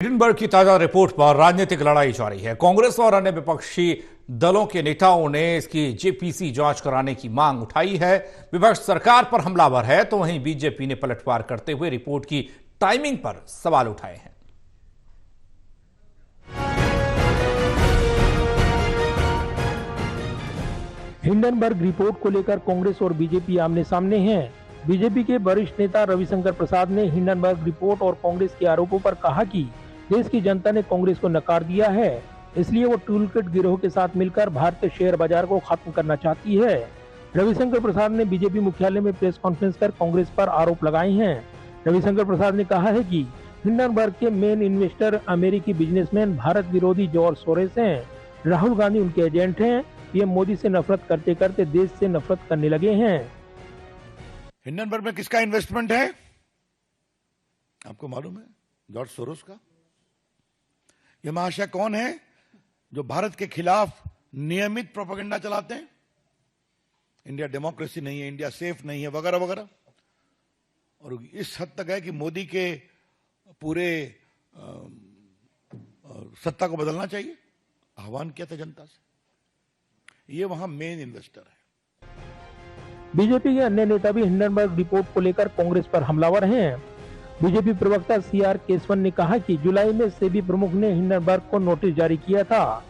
Hindenburg की ताजा report पर राजनीतिक लड़ाई जारी है। कांग्रेस और अन्य विपक्षी दलों के नेताओं ने इसकी जेपीसी जांच कराने की मांग उठाई है। विपक्ष सरकार पर हमलावर है, तो वहीं बीजेपी ने पलटवार करते हुए रिपोर्ट की टाइमिंग पर सवाल उठाए हैं। हिंडनबर्ग रिपोर्ट को लेकर कांग्रेस और बीजेपी आमने सामने हैं। बीजेपी के वरिष्ठ नेता रविशंकर प्रसाद ने हिंडनबर्ग रिपोर्ट और कांग्रेस के आरोपों पर कहा कि देश की जनता ने कांग्रेस को नकार दिया है, इसलिए वो टूलकिट गिरोह के साथ मिलकर भारतीय शेयर बाजार को खत्म करना चाहती है। रविशंकर प्रसाद ने बीजेपी मुख्यालय में प्रेस कॉन्फ्रेंस कर कांग्रेस पर आरोप लगाए हैं। रविशंकर प्रसाद ने कहा है कि हिंडनबर्ग के मेन इन्वेस्टर अमेरिकी बिजनेसमैन भारत विरोधी जॉर्ज सोरोस हैं। राहुल गांधी उनके एजेंट हैं। पीएम मोदी से नफरत करते करते देश से नफरत करने लगे हैं। हिंडनबर्ग में किसका इन्वेस्टमेंट है आपको मालूम है? जॉर्ज सोरोस का। यह महाशय कौन है जो भारत के खिलाफ नियमित प्रोपेगेंडा चलाते हैं? इंडिया डेमोक्रेसी नहीं है, इंडिया सेफ नहीं है, वगैरह वगैरह। और इस हद तक है कि मोदी के पूरे सत्ता को बदलना चाहिए, आह्वान किया था जनता से। ये वहां मेन इन्वेस्टर है। बीजेपी के अन्य नेता भी हिंडनबर्ग रिपोर्ट को लेकर कांग्रेस पर हमलावर हैं। बीजेपी प्रवक्ता सीआर केसवन ने कहा कि जुलाई में सेबी प्रमुख ने हिंडनबर्ग को नोटिस जारी किया था।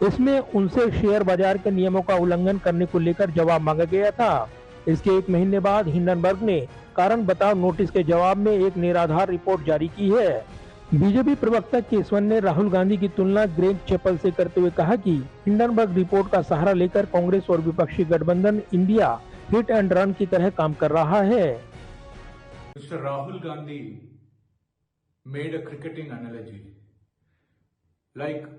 इसमें उनसे शेयर बाजार के नियमों का उल्लंघन करने को लेकर जवाब मांगा गया था। इसके एक महीने बाद हिंडनबर्ग ने कारण बताओ नोटिस के जवाब में एक निराधार रिपोर्ट जारी की है। बीजेपी प्रवक्ता केसवन ने राहुल गांधी की तुलना ग्रेग चैपल से करते हुए कहा कि हिंडनबर्ग रिपोर्ट का सहारा लेकर कांग्रेस और विपक्षी गठबंधन इंडिया हिट एंड रन की तरह काम कर रहा है। Mr. Rahul Gandhi made a cricketing analogy. Like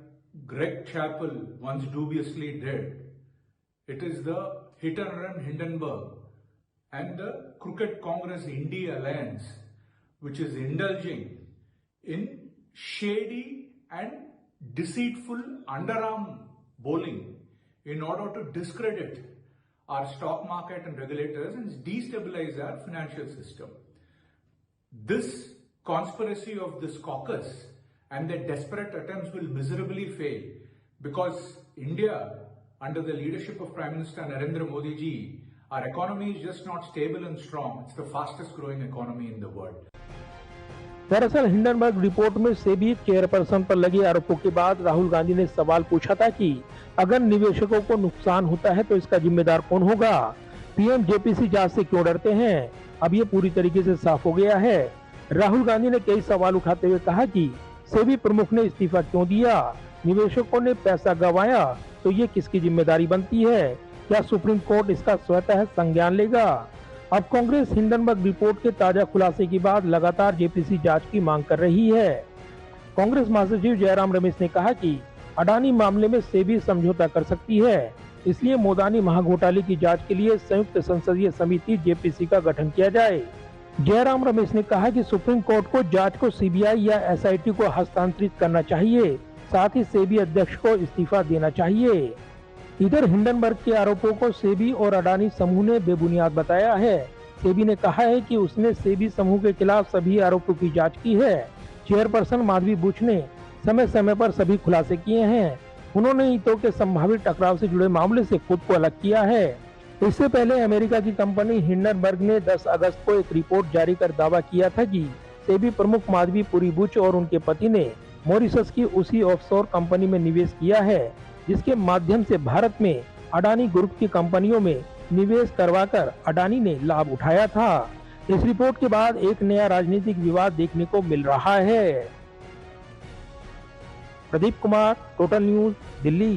Greg Chappell once dubiously did, it is the hit and run Hindenburg and the Cricket Congress India Alliance which is indulging in shady and deceitful underarm bowling in order to discredit our stock market and regulators and destabilize our financial system. This conspiracy of this caucus and their desperate attempts will miserably fail because India, under the leadership of Prime Minister Narendra Modi ji, our economy is just not stable and strong. It's the fastest growing economy in the world. दरअसल Hindenburg report में SEBI chairperson पर लगे आरोपों के बाद राहुल गांधी ने सवाल पूछा था कि अगर निवेशकों को नुकसान होता है तो इसका जिम्मेदार कौन होगा? पीएम जेपीसी जांच से क्यों डरते हैं? अब ये पूरी तरीके से साफ हो गया है। राहुल गांधी ने कई सवाल उठाते हुए कहा कि सेबी प्रमुख ने इस्तीफा क्यों दिया? निवेशकों ने पैसा गंवाया तो ये किसकी जिम्मेदारी बनती है? क्या सुप्रीम कोर्ट इसका स्वतः संज्ञान लेगा? अब कांग्रेस हिंडनबर्ग रिपोर्ट के ताजा खुलासे के बाद लगातार जेपीसी जांच की मांग कर रही है। कांग्रेस महासचिव जयराम रमेश ने कहा कि अडानी मामले में सेबी समझौता कर सकती है, इसलिए मोदानी महाघोटाले की जांच के लिए संयुक्त संसदीय समिति जेपीसी का गठन किया जाए। जयराम रमेश ने कहा कि सुप्रीम कोर्ट को जांच को सीबीआई या एसआईटी को हस्तांतरित करना चाहिए, साथ ही सेबी अध्यक्ष को इस्तीफा देना चाहिए। इधर हिंडनबर्ग के आरोपों को सेबी और अडानी समूह ने बेबुनियाद बताया है। सेबी ने कहा है कि उसने सेबी समूह के खिलाफ सभी आरोपों की जांच की है। चेयरपर्सन माधवी बुच ने समय समय पर सभी खुलासे किए हैं। उन्होंने हितों के संभावित टकराव से जुड़े मामले से खुद को अलग किया है। इससे पहले अमेरिका की कंपनी हिंडनबर्ग ने 10 अगस्त को एक रिपोर्ट जारी कर दावा किया था कि सेबी प्रमुख माधवी पुरी बुच और उनके पति ने मॉरिशस की उसी ऑफशोर कंपनी में निवेश किया है, जिसके माध्यम से भारत में अडानी ग्रुप की कंपनियों में निवेश करवाकर अडानी ने लाभ उठाया था। इस रिपोर्ट के बाद एक नया राजनीतिक विवाद देखने को मिल रहा है। Pradeep Kumar, total news, Delhi.